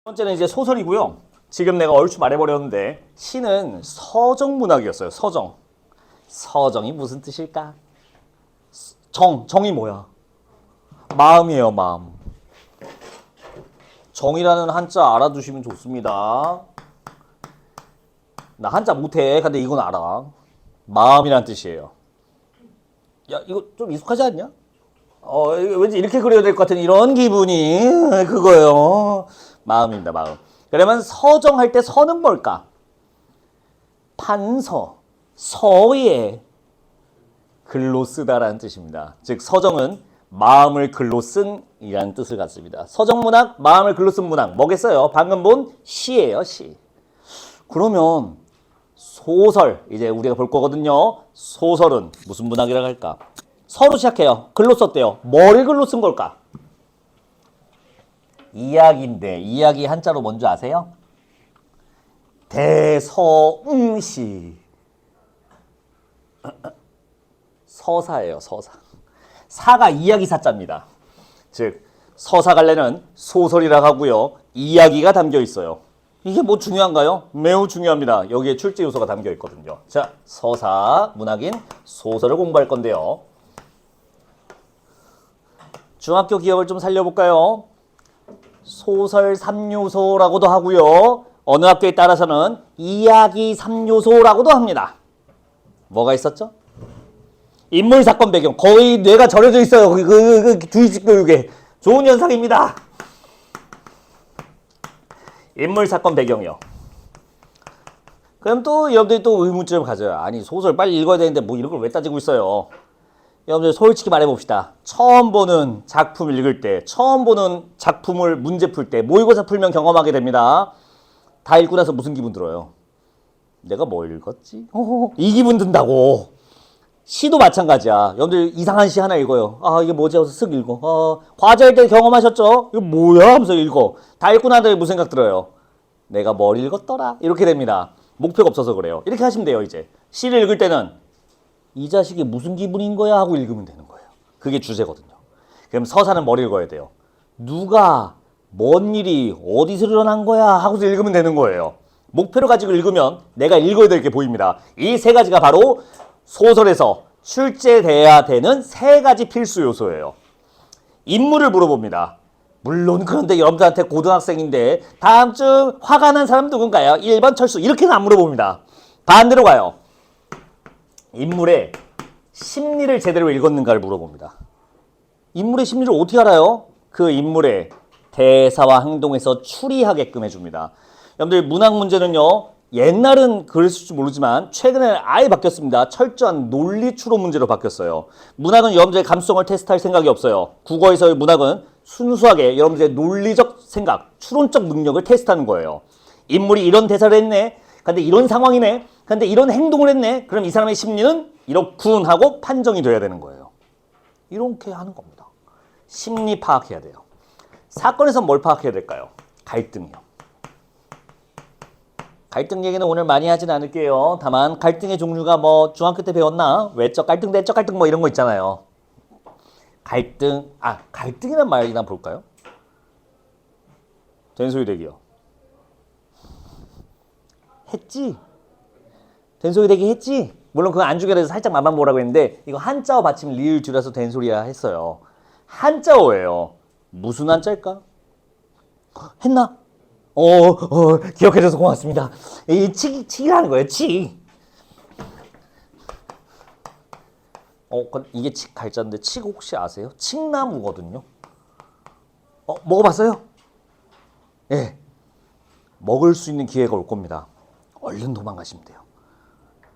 번째는 이제 소설이고요. 지금 내가 얼추 말해버렸는데 시는 서정문학이었어요. 서정. 서정이 무슨 뜻일까? 정이 뭐야? 마음이에요, 마음. 정이라는 한자 알아두시면 좋습니다. 나 한자 못해. 근데 이건 알아. 마음이란 뜻이에요. 야, 이거 좀 익숙하지 않냐? 이거 왠지 이렇게 그려야 될 것 같은 이런 기분이 그거예요. 마음입니다, 마음. 그러면 서정할 때 서는 뭘까? 판서, 서에 글로 쓰다라는 뜻입니다. 즉 서정은 마음을 글로 쓴 이라는 뜻을 갖습니다. 서정문학, 마음을 글로 쓴 문학 뭐겠어요? 방금 본 시예요, 시. 그러면 소설, 이제 우리가 볼 거거든요. 소설은 무슨 문학이라고 할까? 서로 시작해요. 글로 썼대요. 뭘 글로 쓴 걸까? 이야기인데 이야기 한자로 뭔지 아세요? 대서응시. 서사예요, 서사. 사가 이야기 사자입니다. 즉 서사갈래는 소설이라고 하고요. 이야기가 담겨 있어요. 이게 뭐 중요한가요? 매우 중요합니다. 여기에 출제 요소가 담겨 있거든요. 자, 서사 문학인 소설을 공부할 건데요. 중학교 기억을 좀 살려볼까요? 소설 3요소라고도 하고요. 어느 학교에 따라서는 이야기 3요소라고도 합니다. 뭐가 있었죠? 인물, 사건, 배경. 거의 뇌가 절여져 있어요. 주의식 교육에. 좋은 현상입니다. 인물, 사건, 배경이요. 그럼 또 여러분들이 또 의문점을 가져요. 아니 소설 빨리 읽어야 되는데 뭐 이런 걸 왜 따지고 있어요? 여러분들 솔직히 말해봅시다. 처음 보는 작품 읽을 때, 처음 보는 작품을 문제 풀 때, 모의고사 풀면 경험하게 됩니다. 다 읽고 나서 무슨 기분 들어요? 내가 뭐 읽었지? 이 기분 든다고. 시도 마찬가지야. 여러분들 이상한 시 하나 읽어요. 아 이게 뭐지? 하면서 쓱 읽어. 과제할 때 경험하셨죠? 이거 뭐야? 하면서 읽어. 다 읽고 나서 무슨 생각 들어요? 내가 뭘 읽었더라? 이렇게 됩니다. 목표가 없어서 그래요. 이렇게 하시면 돼요. 이제 시를 읽을 때는 이 자식이 무슨 기분인 거야? 하고 읽으면 되는 거예요. 그게 주제거든요. 그럼 서사는 뭘 읽어야 돼요? 누가, 뭔 일이, 어디서 일어난 거야? 하고서 읽으면 되는 거예요. 목표를 가지고 읽으면 내가 읽어야 될 게 보입니다. 이 세 가지가 바로 소설에서 출제돼야 되는 세 가지 필수 요소예요. 인물을 물어봅니다. 물론 그런데 여러분들한테 고등학생인데 다음 주 화가 난 사람 누군가요? 1번 철수. 이렇게는 안 물어봅니다. 반대로 가요. 인물의 심리를 제대로 읽었는가를 물어봅니다. 인물의 심리를 어떻게 알아요? 그 인물의 대사와 행동에서 추리하게끔 해줍니다. 여러분들 문학 문제는요. 옛날은 그랬을지 모르지만 최근에 아예 바뀌었습니다. 철저한 논리 추론 문제로 바뀌었어요. 문학은 여러분들의 감수성을 테스트할 생각이 없어요. 국어에서의 문학은 순수하게 여러분들의 논리적 생각, 추론적 능력을 테스트하는 거예요. 인물이 이런 대사를 했네. 근데 이런 상황이네. 근데 이런 행동을 했네. 그럼 이 사람의 심리는 이렇군 하고 판정이 돼야 되는 거예요. 이렇게 하는 겁니다. 심리 파악해야 돼요. 사건에서 뭘 파악해야 될까요? 갈등이요. 갈등 얘기는 오늘 많이 하진 않을게요. 다만 갈등의 종류가 뭐 중학교 때 배웠나? 외적 갈등, 내적 갈등 뭐 이런 거 있잖아요. 갈등이란 말이나 볼까요? 된소리 대기요. 했지? 된소리 대기 했지? 물론 그거 안 주게 돼서 살짝 맛만 보라고 했는데 이거 한자어 받침 리을 줄여서 된소리야 했어요. 한자어예요. 무슨 한자일까? 했나? 기억해줘서 고맙습니다. 이 치기라는 거예요, 치. 이게 칡 갈자인데 칡 혹시 아세요? 칡나무거든요. 먹어봤어요? 예. 먹을 수 있는 기회가 올 겁니다. 얼른 도망가시면 돼요.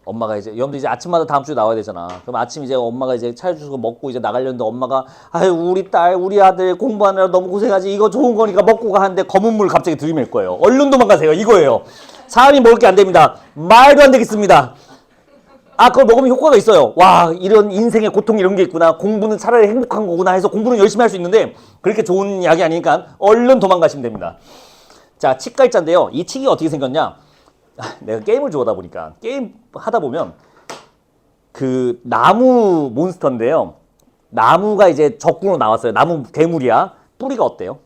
엄마가 이제 여러분들 이제 아침마다 다음 주에 나와야 되잖아. 그럼 아침 이제 엄마가 이제 차려주고 먹고 이제 나가려는데 엄마가 아유 우리 딸 우리 아들 공부하느라 너무 고생하지 이거 좋은 거니까 먹고 가 하는데 검은 물 갑자기 들이밀 거예요. 얼른 도망가세요. 이거예요. 사람이 먹을 게 안 됩니다. 말도 안 되겠습니다. 그걸 먹으면 효과가 있어요. 와 이런 인생의 고통 이런 게 있구나. 공부는 차라리 행복한 거구나 해서 공부는 열심히 할 수 있는데 그렇게 좋은 약이 아니니까 얼른 도망가시면 됩니다. 자, 칡갈자인데요. 이 칡이 어떻게 생겼냐? 내가 게임을 좋아하다 보니까 게임 하다 보면 그 나무 몬스터인데요. 나무가 이제 적군으로 나왔어요. 나무 괴물이야. 뿌리가 어때요?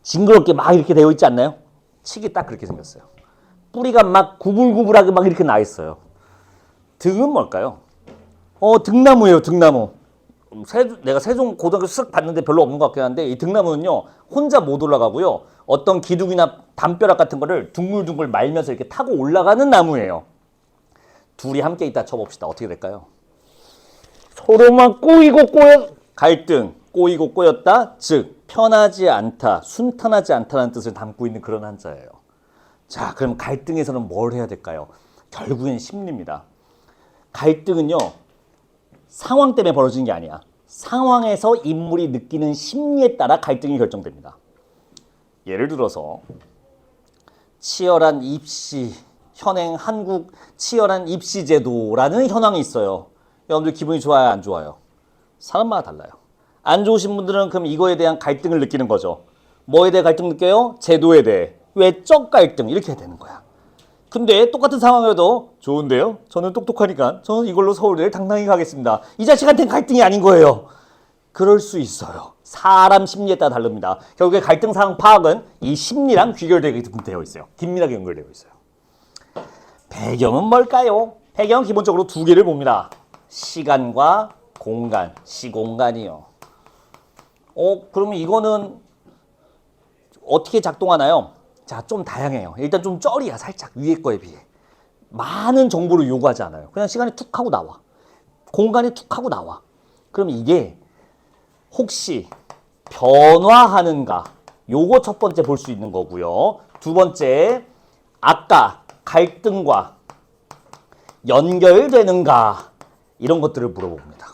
징그럽게 막 이렇게 되어 있지 않나요? 칡이 딱 그렇게 생겼어요. 뿌리가 막 구불구불하게 막 이렇게 나 있어요. 등은 뭘까요? 등나무예요, 등나무. 내가 세종 고등학교 쓱 봤는데 별로 없는 것 같긴 한데 이 등나무는요 혼자 못 올라가고요 어떤 기둥이나 담벼락 같은 거를 둥글둥글 말면서 이렇게 타고 올라가는 나무예요. 둘이 함께 있다 쳐봅시다. 어떻게 될까요? 서로만 꼬이고 꼬여 갈등, 꼬이고 꼬였다, 즉 편하지 않다, 순탄하지 않다는 뜻을 담고 있는 그런 한자예요. 자, 그럼 갈등에서는 뭘 해야 될까요? 결국엔 심리입니다. 갈등은요 상황 때문에 벌어지는 게 아니야. 상황에서 인물이 느끼는 심리에 따라 갈등이 결정됩니다. 예를 들어서 치열한 입시 현행 한국 치열한 입시 제도라는 현황이 있어요. 여러분들 기분이 좋아요, 안 좋아요? 사람마다 달라요. 안 좋으신 분들은 그럼 이거에 대한 갈등을 느끼는 거죠. 뭐에 대해 갈등 느껴요? 제도에 대해. 외적 갈등 이렇게 되는 거야. 근데 똑같은 상황이어도 좋은데요? 저는 똑똑하니까 저는 이걸로 서울대를 당당히 가겠습니다. 이 자식한테는 갈등이 아닌 거예요. 그럴 수 있어요. 사람 심리에 따라 다릅니다. 결국에 갈등 상황 파악은 이 심리랑 귀결되어 있어요. 긴밀하게 연결되어 있어요. 배경은 뭘까요? 배경은 기본적으로 두 개를 봅니다. 시간과 공간, 시공간이요. 그러면 이거는 어떻게 작동하나요? 자, 좀 다양해요. 일단 좀 쩔이야, 살짝 위에 거에 비해. 많은 정보를 요구하지 않아요. 그냥 시간이 툭 하고 나와. 공간이 툭 하고 나와. 그럼 이게 혹시 변화하는가? 요거 첫 번째 볼 수 있는 거고요. 두 번째, 아까 갈등과 연결되는가? 이런 것들을 물어봅니다.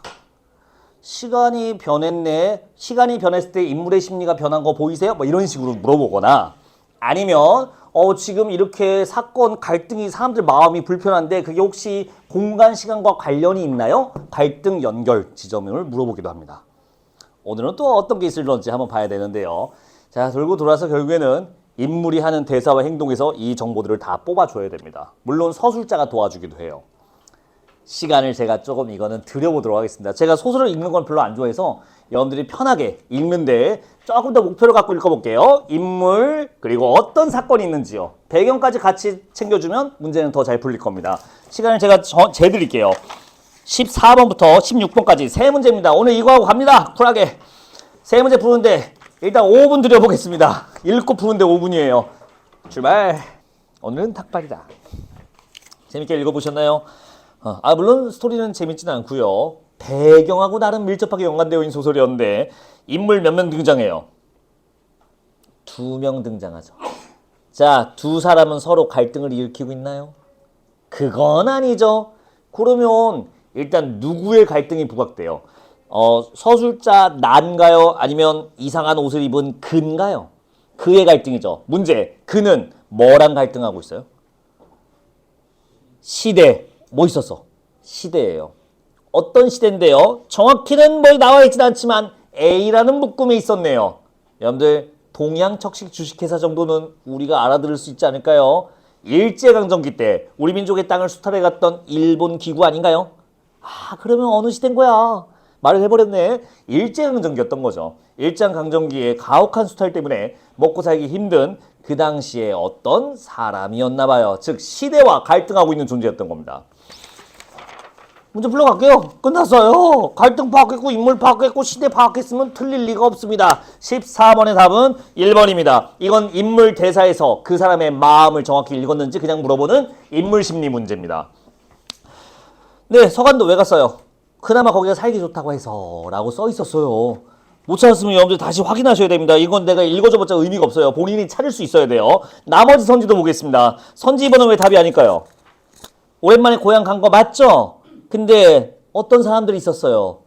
시간이 변했네. 시간이 변했을 때 인물의 심리가 변한 거 보이세요? 뭐 이런 식으로 물어보거나 아니면 지금 이렇게 사건 갈등이 사람들 마음이 불편한데 그게 혹시 공간 시간과 관련이 있나요? 갈등 연결 지점을 물어보기도 합니다. 오늘은 또 어떤 게 있을런지 한번 봐야 되는데요. 자, 돌고 돌아서 결국에는 인물이 하는 대사와 행동에서 이 정보들을 다 뽑아줘야 됩니다. 물론 서술자가 도와주기도 해요. 시간을 제가 조금 이거는 드려보도록 하겠습니다. 제가 소설을 읽는 건 별로 안 좋아해서 여러분들이 편하게 읽는데 조금 더 목표를 갖고 읽어볼게요. 인물 그리고 어떤 사건이 있는지요. 배경까지 같이 챙겨주면 문제는 더 잘 풀릴 겁니다. 시간을 제가 재드릴게요. 14번부터 16번까지 세 문제입니다. 오늘 이거 하고 갑니다. 쿨하게. 세 문제 푸는데 일단 5분 드려보겠습니다. 읽고 푸는데 5분이에요. 출발. 오늘은 탁발이다. 재밌게 읽어보셨나요? 물론 스토리는 재밌지는 않고요. 배경하고 나름 밀접하게 연관되어 있는 소설이었는데 인물 몇 명 등장해요? 2명 등장하죠. 자, 두 사람은 서로 갈등을 일으키고 있나요? 그건 아니죠. 그러면 일단 누구의 갈등이 부각돼요? 서술자 난가요? 아니면 이상한 옷을 입은 근가요? 그의 갈등이죠. 문제, 그는 뭐랑 갈등하고 있어요? 시대. 뭐 있었어? 시대예요. 어떤 시대인데요? 정확히는 뭐 나와 있진 않지만 A라는 묶음이 있었네요. 여러분들 동양척식 주식회사 정도는 우리가 알아들을 수 있지 않을까요? 일제강점기 때 우리 민족의 땅을 수탈해 갔던 일본 기구 아닌가요? 그러면 어느 시대인 거야? 말을 해버렸네. 일제강점기였던 거죠. 일제강점기의 가혹한 수탈 때문에 먹고 살기 힘든 그 당시에 어떤 사람이었나 봐요. 즉 시대와 갈등하고 있는 존재였던 겁니다. 문제 풀러갈게요. 끝났어요. 갈등 파악했고 인물 파악했고 시대 파악했으면 틀릴 리가 없습니다. 14번의 답은 1번입니다. 이건 인물 대사에서 그 사람의 마음을 정확히 읽었는지 그냥 물어보는 인물 심리 문제입니다. 네, 서간도 왜 갔어요? 그나마 거기가 살기 좋다고 해서 라고 써 있었어요. 못 찾았으면 여러분들 다시 확인하셔야 됩니다. 이건 내가 읽어줘봤자 의미가 없어요. 본인이 찾을 수 있어야 돼요. 나머지 선지도 보겠습니다. 선지 2번은 왜 답이 아닐까요? 오랜만에 고향 간 거 맞죠? 근데 어떤 사람들이 있었어요?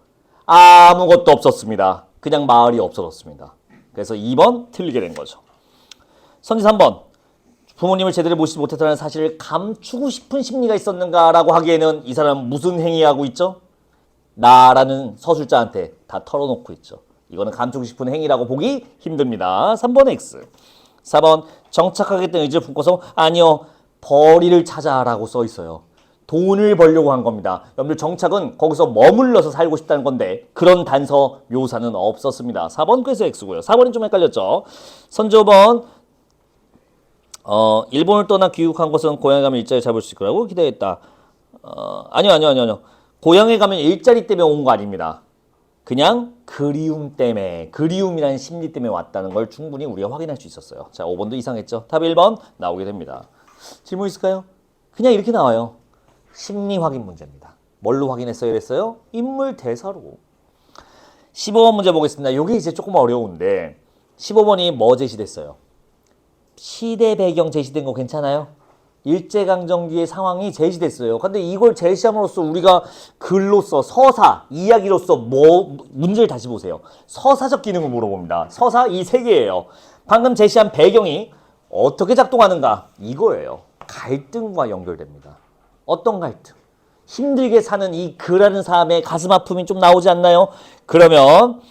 아무것도 없었습니다. 그냥 마을이 없어졌습니다. 그래서 2번 틀리게 된 거죠. 선지 3번. 부모님을 제대로 모시지 못했다는 사실을 감추고 싶은 심리가 있었는가라고 하기에는 이 사람은 무슨 행위하고 있죠? 나라는 서술자한테 다 털어놓고 있죠. 이거는 감추고 싶은 행위라고 보기 힘듭니다. 3번 X. 4번 정착하겠다는 의지를 품고서 아니요 벌이를 찾아라고 써 있어요. 돈을 벌려고 한 겁니다. 여러분들 정착은 거기서 머물러서 살고 싶다는 건데 그런 단서 묘사는 없었습니다. 4번 그래서 X고요. 4번이 좀 헷갈렸죠. 선지 5번 일본을 떠나 귀국한 것은 고향에 가면 일자리 잡을 수 있을 거라고 기대했다. 아니요. 고향에 가면 일자리 때문에 온 거 아닙니다. 그냥 그리움 때문에, 그리움이라는 심리 때문에 왔다는 걸 충분히 우리가 확인할 수 있었어요. 자, 5번도 이상했죠. 답 1번 나오게 됩니다. 질문 있을까요? 그냥 이렇게 나와요. 심리 확인 문제입니다. 뭘로 확인했어야 됐어요? 인물 대사로. 15번 문제 보겠습니다. 이게 이제 조금 어려운데 15번이 뭐 제시됐어요? 시대 배경 제시된 거 괜찮아요? 일제강점기의 상황이 제시됐어요. 근데 이걸 제시함으로써 우리가 글로서 서사, 이야기로서 문제를 다시 보세요. 서사적 기능을 물어봅니다. 서사 이 세 개예요. 방금 제시한 배경이 어떻게 작동하는가? 이거예요. 갈등과 연결됩니다. 어떤 갈등? 힘들게 사는 이 그라는 사람의 가슴 아픔이 좀 나오지 않나요? 그러면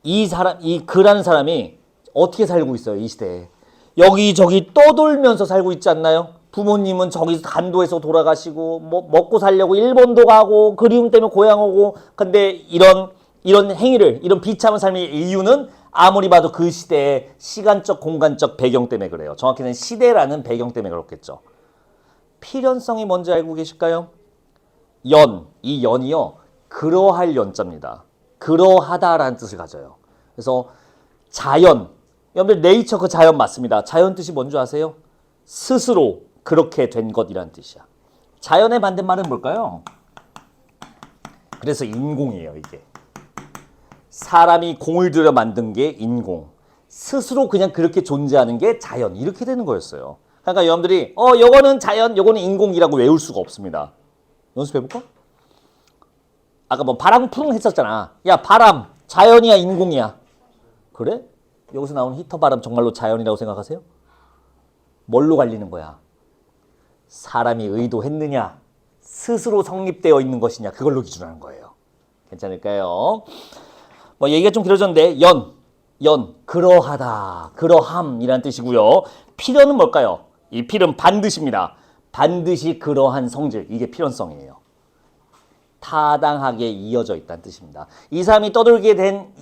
이 그라는 사람이 어떻게 살고 있어요? 이 시대에. 여기저기 떠돌면서 살고 있지 않나요? 부모님은 저기서 간도에서 돌아가시고 뭐 먹고 살려고 일본도 가고 그리움 때문에 고향 오고 근데 이런 행위를 이런 비참한 삶의 이유는 아무리 봐도 그 시대의 시간적 공간적 배경 때문에 그래요. 정확히는 시대라는 배경 때문에 그렇겠죠. 필연성이 뭔지 알고 계실까요? 이 연이요. 그러할 연자입니다. 그러하다라는 뜻을 가져요. 그래서 자연, 여러분들 네이처 그 자연 맞습니다. 자연 뜻이 뭔지 아세요? 스스로 그렇게 된 것이라는 뜻이야. 자연의 반대말은 뭘까요? 그래서 인공이에요, 이게. 사람이 공을 들여 만든 게 인공. 스스로 그냥 그렇게 존재하는 게 자연. 이렇게 되는 거였어요. 그러니까 여러분들이 요거는 자연, 요거는 인공이라고 외울 수가 없습니다. 연습해볼까? 아까 뭐 바람 풍 했었잖아. 야, 바람 자연이야, 인공이야? 그래? 여기서 나오는 히터 바람 정말로 자연이라고 생각하세요? 뭘로 갈리는 거야? 사람이 의도했느냐? 스스로 성립되어 있는 것이냐? 그걸로 기준하는 거예요. 괜찮을까요? 뭐 얘기가 좀 길어졌는데 그러하다, 그러함이라는 뜻이고요. 필연은 뭘까요? 이 필은 반드시입니다. 반드시 그러한 성질, 이게 필연성이에요. 타당하게 이어져 있다는 뜻입니다. 이 사람이 떠돌게 된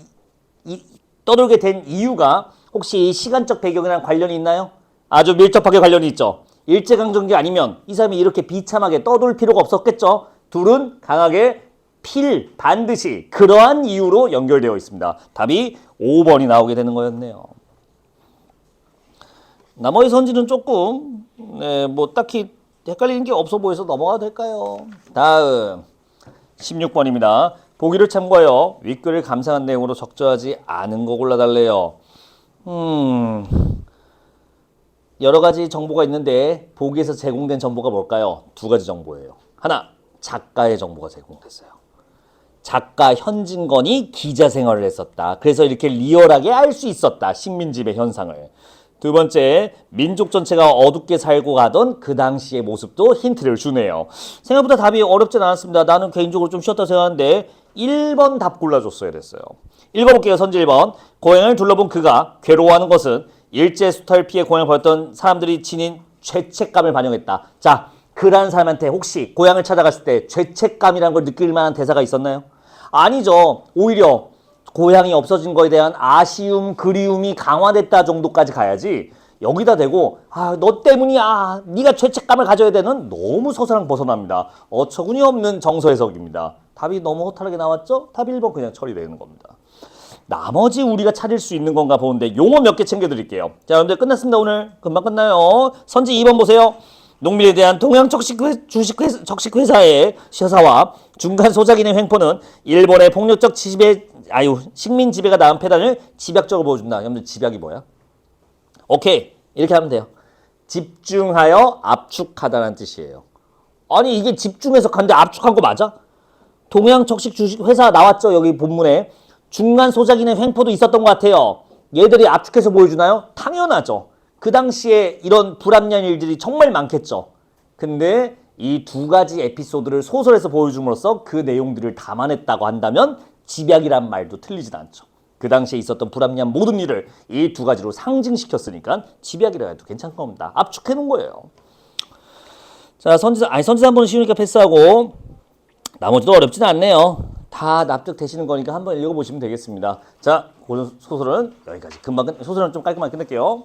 이유가 혹시 시간적 배경이랑 관련이 있나요? 아주 밀접하게 관련이 있죠. 일제강점기 아니면 이 사람이 이렇게 비참하게 떠돌 필요가 없었겠죠. 둘은 강하게 반드시 그러한 이유로 연결되어 있습니다. 답이 5번이 나오게 되는 거였네요. 나머지 선지는 조금 뭐 딱히 헷갈리는 게 없어 보여서 넘어가도 될까요? 다음 16번입니다. 보기를 참고하여 윗글을 감상한 내용으로 적절하지 않은 거 골라달래요. 여러 가지 정보가 있는데 보기에서 제공된 정보가 뭘까요? 두 가지 정보예요. 하나, 작가의 정보가 제공됐어요. 작가 현진건이 기자 생활을 했었다. 그래서 이렇게 리얼하게 알 수 있었다. 식민지배 현상을. 두 번째, 민족 전체가 어둡게 살고 가던 그 당시의 모습도 힌트를 주네요. 생각보다 답이 어렵진 않았습니다. 나는 개인적으로 좀 쉬웠다 생각하는데 1번 답 골라줬어야 됐어요. 읽어볼게요. 선지 1번. 고향을 둘러본 그가 괴로워하는 것은 일제 수탈 피해 고향을 버렸던 사람들이 지닌 죄책감을 반영했다. 자, 그라는 사람한테 혹시 고향을 찾아갔을 때 죄책감이라는 걸 느낄 만한 대사가 있었나요? 아니죠. 오히려 고향이 없어진 거에 대한 아쉬움, 그리움이 강화됐다 정도까지 가야지 여기다 대고 너 때문이야, 네가 죄책감을 가져야 되는 너무 서사랑 벗어납니다. 어처구니 없는 정서 해석입니다. 답이 너무 허탈하게 나왔죠? 답 1번 그냥 처리되는 겁니다. 나머지 우리가 찾을 수 있는 건가 보는데 용어 몇 개 챙겨드릴게요. 자, 여러분들 끝났습니다. 오늘 금방 끝나요. 선지 2번 보세요. 농민에 대한 동양 적식회사의 셔사와 중간 소작인의 횡포는 일본의 폭력적 식민 지배가 낳은 폐단을 집약적으로 보여준다. 여러분들 집약이 뭐야? 오케이, 이렇게 하면 돼요. 집중하여 압축하다는 뜻이에요. 아니 이게 집중해서 간데 압축한 거 맞아? 동양 적식 주식회사 나왔죠. 여기 본문에. 중간 소작인의 횡포도 있었던 것 같아요. 얘들이 압축해서 보여주나요? 당연하죠. 그 당시에 이런 불합리한 일들이 정말 많겠죠. 근데 이 두 가지 에피소드를 소설에서 보여줌으로써 그 내용들을 담아냈다고 한다면 집약이란 말도 틀리진 않죠. 그 당시에 있었던 불합리한 모든 일을 이 두 가지로 상징시켰으니까 집약이라 해도 괜찮은 겁니다. 압축해 놓은 거예요. 자, 선지자 한번 쉬우니까 패스하고 나머지도 어렵지는 않네요. 다 납득되시는 거니까 한번 읽어보시면 되겠습니다. 자, 오늘 소설은 여기까지. 소설은 좀 깔끔하게 끝낼게요.